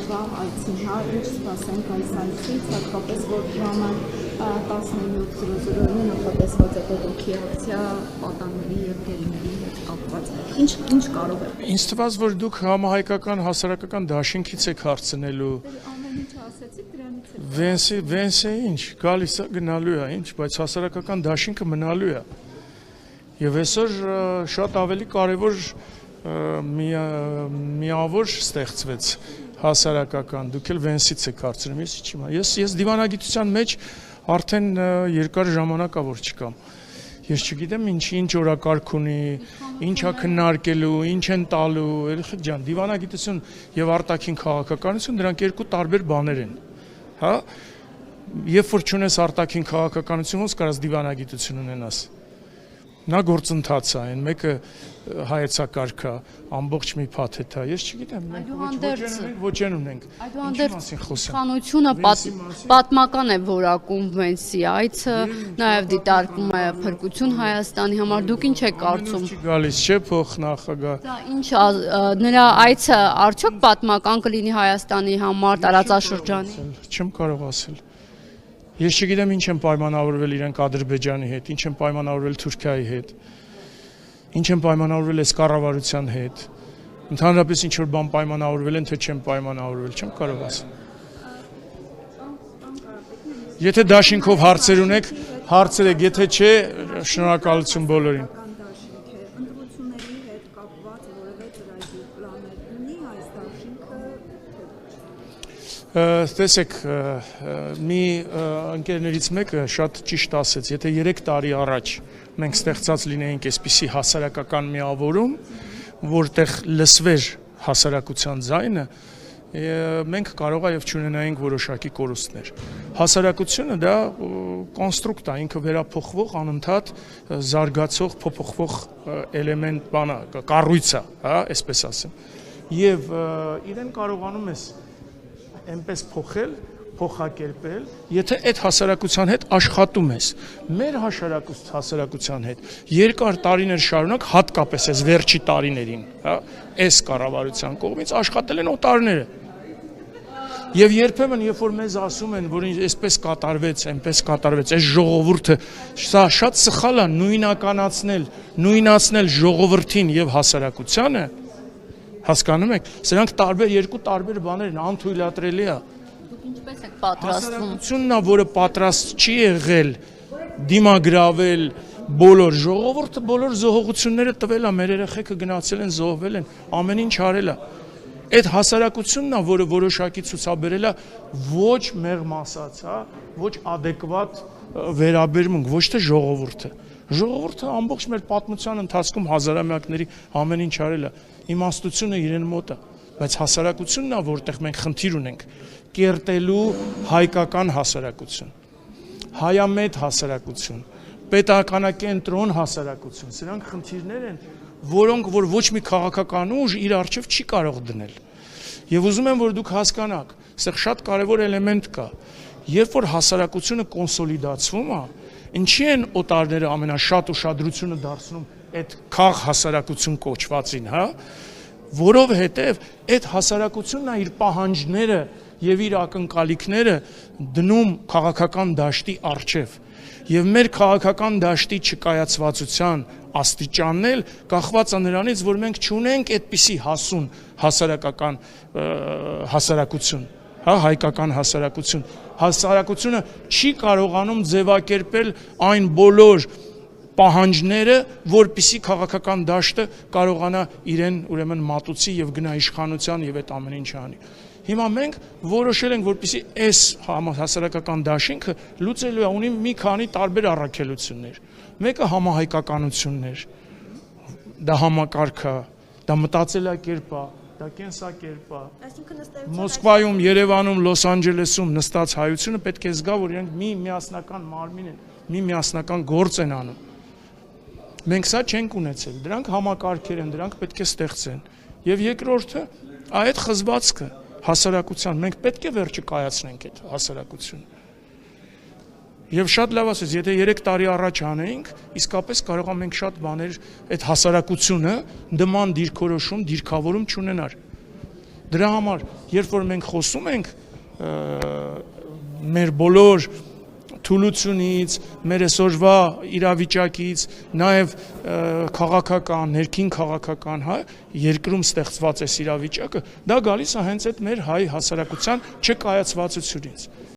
օրվա այցին, հա, ինչ սպասենք այս այցից, հատկապես որ ժամը 17:00-ին նախատեսված է բողոքի ակցիա պատանների եւ գերիների հետ կապված։ Ինչ կարող է։ Ինձ թվաց, որ դուք համահայկական հասարակական դաշինքից եք հարցնելու։ Ամեն ինչ ասեցիք, դրանից է։ Վենսը ինչ, գալիս է, գնալու է, ինչ, բայց հասարակական դաշինքը մնալու է։ Եվ այսօր շատ ավելի կարևոր միավոր ստեղծվեց հասարակական, դուք էլ վենսից եք հարցնում, ես դիվանագիտության մեջ արդեն երկար ժամանակ որ չկամ, ես չգիտեմ ինչ օրակարգ ունի, ինչ է քննարկելու, ինչ են տալու, երեխեք ջան, դիվանագիտություն եւ արտաքին քաղաքականություն դրանք երկու տարբեր բաներ են, հա, երբ որ չունես արտաքին քաղաքականություն, ոնց կարաս դիվանագիտություն ունենաս։ Նա գործընթաց է, այն մեկը հայեցակարգ է, ամբողջ մի փաթեթ է, ես չգիտեմ, մենք ոչեն ունենք, ինչի մասին խոսեմ։ Իշխանությունը պատմական է որակում Վենսի այցը, նաև դիտարկում է փրկություն Հայաստանի համար, դուք ինչ եք կարծում։ Չի գալիս, չէ, փոխնախագահ։ Ինչ նրա այցը արդյոք պատմական կլինի Հայաստանի համար, տարածաշրջանի։ Չեմ կարող ասել։ Ես չգիտեմ ինչ են պայմանավորվել իրենք Ադրբեջանի հետ, ինչ են պայմանավորվել Թուրքիայի հետ, ինչ են պայմանավորվել այս կառավարության հետ, ընդհանրապես ինչ որ բան պայմանավորվել են, թե չեն պայմանավորվել, չեմ կարող ասել։ Եթե դաշինքով հարցեր ունեք, հարցրեք, եթե չէ, շնորհակալություն բոլորին։ Տեսեք, մի ընկերներից մեկը շատ ճիշտ ասեց, եթե 3 տարի առաջ մենք ստեղծած լինեինք այսպիսի հասարակական միավորում, որտեղ լսվեր հասարակության ձայնը, մենք կարող է եւ չունենայինք որոշակի կորուստներ։ Հասարակությունը դա կոնստրուկտ է, ինքը վերափոխվող, անընդհատ զարգացող, փոփոխվող էլեմենտ բան է, կառույց է, հա, այսպես ասեմ։ Եվ իրեն կարողանում ես այնպես փոխել, փոխակերպել, եթե այդ հասարակության հետ աշխատում ես, մեր հասարակության հետ երկար տարիներ շարունակ, հատկապես այս վերջի տարիներին, հա, այս կառավարության կողմից աշխատել են օտարները։ Եվ երբեմն, երբ որ մեզ ասում են, որ այսպես կատարվեց, այնպես կատարվեց, այս ժողովուրդը, սա շատ սխալ է նույնացնել ժողովրդին եւ հասարակությանը, հասկանում եք, սրանք երկու տարբեր բաներ են, անթույլատրելի է։ Դուք ինչպես եք պատրաստվում։ Հասարակությունն է, որը պատրաստ չի եղել դիմագրավել բոլոր ժողովուրդը, բոլոր զոհողությունները տվել է, մեր երեխեքը գնացել են, զոհվել են, ամեն ինչ արել է։ Այդ հասարակությունն է, որը որոշակի ցուցաբերել է ոչ մեղմ ասած, հա, ոչ adekvat վերաբերմունք, ոչ թե ժողովուրդը։ Ժողովուրդը ամբողջ մեր պատմության ընթացքում հազարամյակների ամեն ինչ արել է, իմաստությունը իրեն մոտ է, բայց հասարակությունն է, որտեղ մենք խնդիր ունենք, կերտելու հայկական հասարակություն, հայամետ հասարակություն, պետականակենտրոն հասարակություն, սրանք խնդիրներ են, որոնք որ ոչ մի քաղաքական ուժ իր առջև չի կարող դնել։ Եվ ուզում եմ, որ դուք հասկանաք, այստեղ շատ կարևոր էլեմենտ կա, երբ որ հասարակությունը կոնսոլիդացվում է, ինչի են օտարները ամենաշատ ուշադրությունը դարձնում այդ քաղ հասարակություն կոչվածին, հա, որովհետև այդ հասարակությունն է իր պահանջները եւ իր ակնկալիքները դնում քաղաքական դաշտի առջև։ Եվ մեր քաղաքական դաշտի չկայացվածության աստիճանն էլ կախված է նրանից, որ մենք չունենք այդպիսի հասուն հասարակություն, հա, հայկական հասարակություն։ Հասարակությունը չի կարողանում ձևակերպել այն բոլոր պահանջները, որպիսի քաղաքական դաշտը կարողանա իրեն ուրեմն մատուցի եւ գնա իշխանության եւ այդ ամեն ինչը անի։ Հիմա մենք որոշել ենք, որպիսի այս հասարակական դաշինքը լուծելու է, ունի մի քանի տարբեր առաքելություններ։ Մեկը համահայկականությունն էր, դա համակարգ է, դա մտածելակերպ է, դա կենսակերպ է։ Մոսկվայում, Երևանում, Լոս Անջելեսում նստած հայությունը պետք է զգա, որ իրենք մի միասնական մարմին են, մի միասնական գործ են անում։ Մենք սա չենք ունեցել, դրանք համակարգեր են, դրանք պետք է ստեղծեն։ Եվ երկրորդը, այդ խզվածքը հասարակության, մենք պետք է վերջը կայացնենք այդ հասարակությունը։ Եվ շատ լավ ասես, եթե 3 տարի առաջ անեինք, իսկապես կարող ենք շատ բաներ այդ հասարակությունը նման դիրքորոշում, դիրքավորում չունենար։ Դրա համար, երբ որ մենք խոսում ենք մեր բոլոր թուլությունից, մեր այսօրվա իրավիճակից, նաև քաղաքական, ներքին քաղաքական, հա, երկրում ստեղծված այս իրավիճակը, դա գալիս է հենց այդ մեր հայ հասարակության չկայացվածությունից։